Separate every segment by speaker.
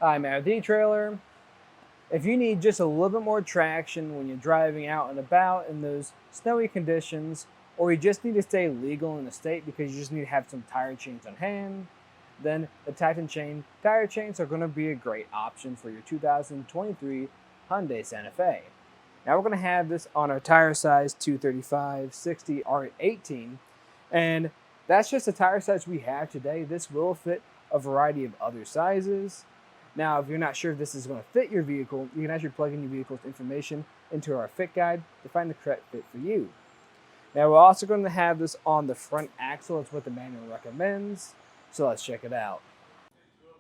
Speaker 1: I'm at the etrailer. If you need just a little bit more traction when you're driving out and about in those snowy conditions, or you just need to stay legal in the state because you just need to have some tire chains on hand, then the Titan Chain tire chains are going to be a great option for your 2023 Hyundai Santa Fe. Now we're going to have this on our tire size 235, 60, R18, and that's just the tire size we have today. This will fit a variety of other sizes. Now, if you're not sure if this is going to fit your vehicle, you can actually plug in your vehicle's information into our fit guide to find the correct fit for you. Now, we're also going to have this on the front axle. It's what the manual recommends. So let's check it out.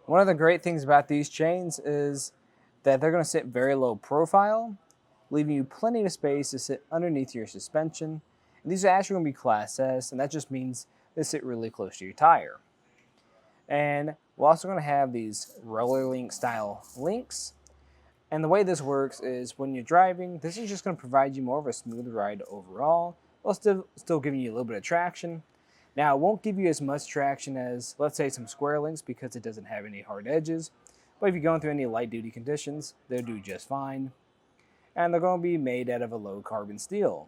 Speaker 1: One of the great things about these chains is that they're going to sit very low profile, leaving you plenty of space to sit underneath your suspension. And these are actually going to be Class S, and that just means they sit really close to your tire. And we're also going to have these roller link style links. And the way this works is when you're driving, this is just going to provide you more of a smooth ride overall, while still giving you a little bit of traction. Now, it won't give you as much traction as, let's say, some square links because it doesn't have any hard edges. But if you're going through any light duty conditions, they'll do just fine. And they're going to be made out of a low carbon steel.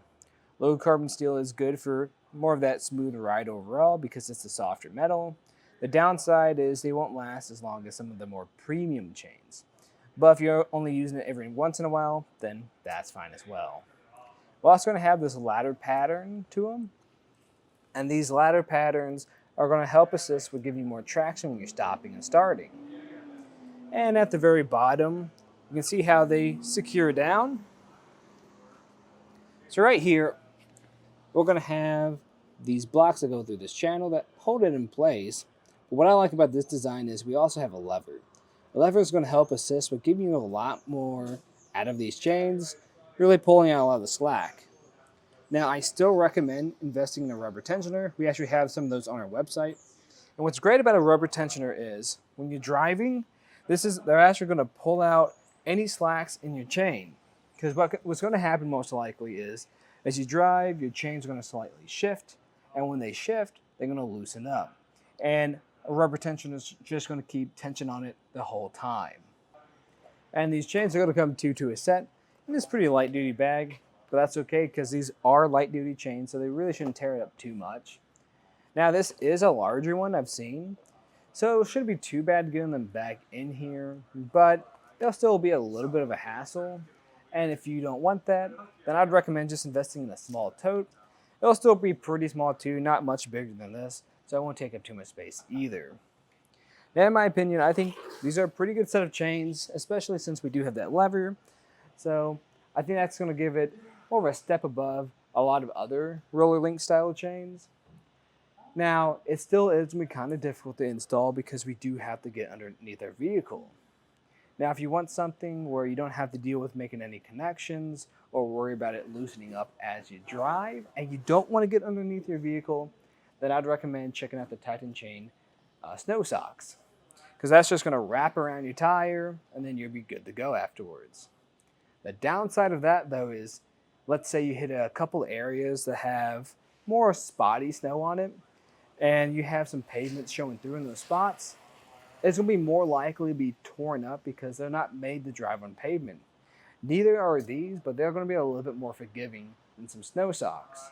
Speaker 1: Low carbon steel is good for more of that smooth ride overall because it's a softer metal. The downside is they won't last as long as some of the more premium chains. But if you're only using it every once in a while, then that's fine as well. We're also going to have this ladder pattern to them. And these ladder patterns are going to help assist with giving you more traction when you're stopping and starting. And at the very bottom, you can see how they secure down. So right here, we're going to have these blocks that go through this channel that hold it in place. But what I like about this design is we also have a lever. The lever is going to help assist with giving you a lot more out of these chains, really pulling out a lot of the slack. Now, I still recommend investing in a rubber tensioner. We actually have some of those on our website. And what's great about a rubber tensioner is when you're driving, they're actually going to pull out any slacks in your chain. Because what's going to happen most likely is as you drive, your chains are going to slightly shift. And when they shift, they're going to loosen up. And a rubber tensioner is just going to keep tension on it the whole time. And these chains are going to come two to a set in this pretty light duty bag, but that's okay because these are light duty chains, so they really shouldn't tear it up too much. Now this is a larger one I've seen, so it shouldn't be too bad getting them back in here, but they'll still be a little bit of a hassle. And if you don't want that, then I'd recommend just investing in a small tote. It'll still be pretty small too, not much bigger than this, so it won't take up too much space either. Now, in my opinion, I think these are a pretty good set of chains, especially since we do have that lever. So I think that's going to give it more of a step above a lot of other roller link style chains. Now, it still is going to be kind of difficult to install because we do have to get underneath our vehicle. Now, if you want something where you don't have to deal with making any connections or worry about it loosening up as you drive, and you don't want to get underneath your vehicle, then I'd recommend checking out the Titan Chain snow socks, because that's just going to wrap around your tire and then you'll be good to go afterwards. The downside of that, though, is let's say you hit a couple areas that have more spotty snow on it and you have some pavements showing through in those spots. It's going to be more likely to be torn up because they're not made to drive on pavement. Neither are these, but they're going to be a little bit more forgiving than some snow socks.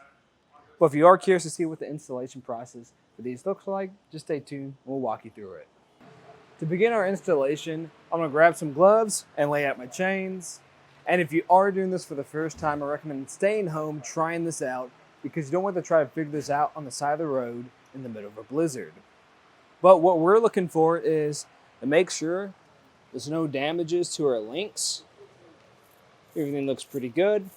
Speaker 1: But if you are curious to see what the installation process for these looks like, just stay tuned. We'll walk you through it. To begin our installation, I'm going to grab some gloves and lay out my chains. And if you are doing this for the first time, I recommend staying home, trying this out, because you don't want to try to figure this out on the side of the road in the middle of a blizzard. But what we're looking for is to make sure there's no damages to our links. Everything looks pretty good.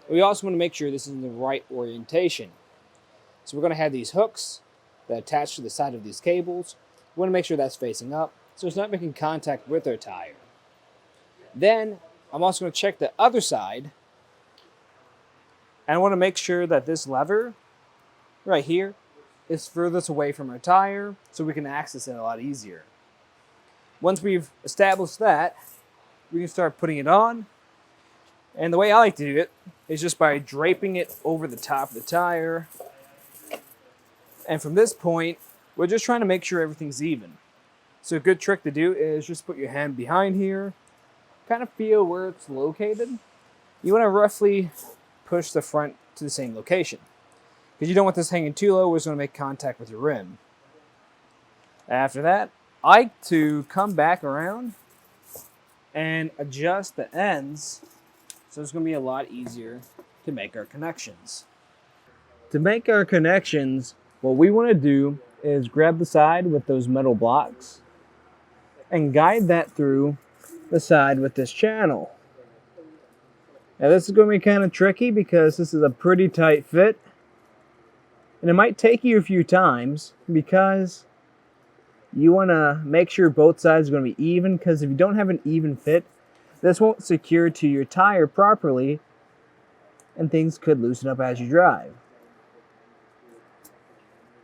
Speaker 1: We also want to make sure this is in the right orientation. So we're going to have these hooks that attach to the side of these cables. We want to make sure that's facing up so it's not making contact with our tire. Then I'm also going to check the other side, and I want to make sure that this lever right here is furthest away from our tire so we can access it a lot easier. Once we've established that, we can start putting it on. And the way I like to do it is just by draping it over the top of the tire. And from this point, we're just trying to make sure everything's even. So a good trick to do is just put your hand behind here, kind of feel where it's located. You want to roughly push the front to the same location, because you don't want this hanging too low where it's going to make contact with your rim. After that, I like to come back around and adjust the ends, so it's going to be a lot easier to make our connections. To make our connections, what we want to do is grab the side with those metal blocks and guide that through the side with this channel. Now this is going to be kind of tricky because this is a pretty tight fit, and it might take you a few times because you want to make sure both sides are going to be even, because if you don't have an even fit, this won't secure to your tire properly and things could loosen up as you drive.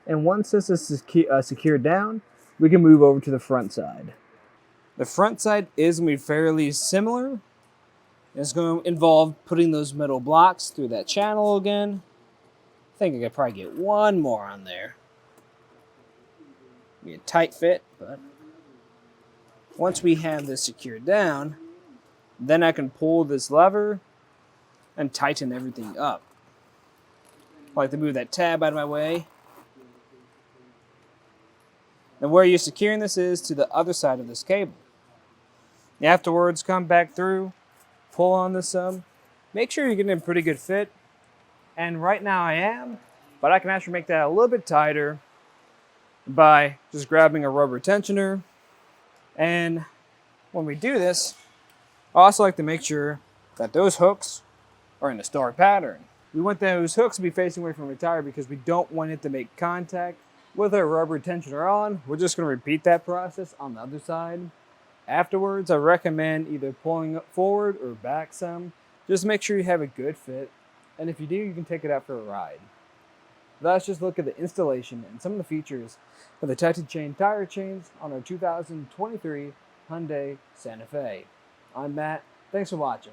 Speaker 1: And once this is secured down, we can move over to the front side. The front side is going to be fairly similar. It's going to involve putting those metal blocks through that channel again. I think I could probably get one more on there. Be a tight fit, but once we have this secured down, then I can pull this lever and tighten everything up. I like to move that tab out of my way. And where you're securing this is to the other side of this cable. Afterwards, come back through, pull on this some. Make sure you're getting a pretty good fit. And right now I am, but I can actually make that a little bit tighter by just grabbing a rubber tensioner. And when we do this, I also like to make sure that those hooks are in a star pattern. We want those hooks to be facing away from the tire because we don't want it to make contact with our rubber tensioner on. We're just going to repeat that process on the other side. Afterwards, I recommend either pulling up forward or back some. Just make sure you have a good fit. And if you do, you can take it out for a ride. Let's just look at the installation and some of the features of the Titan Chain tire chains on our 2023 Hyundai Santa Fe. I'm Matt. Thanks for watching.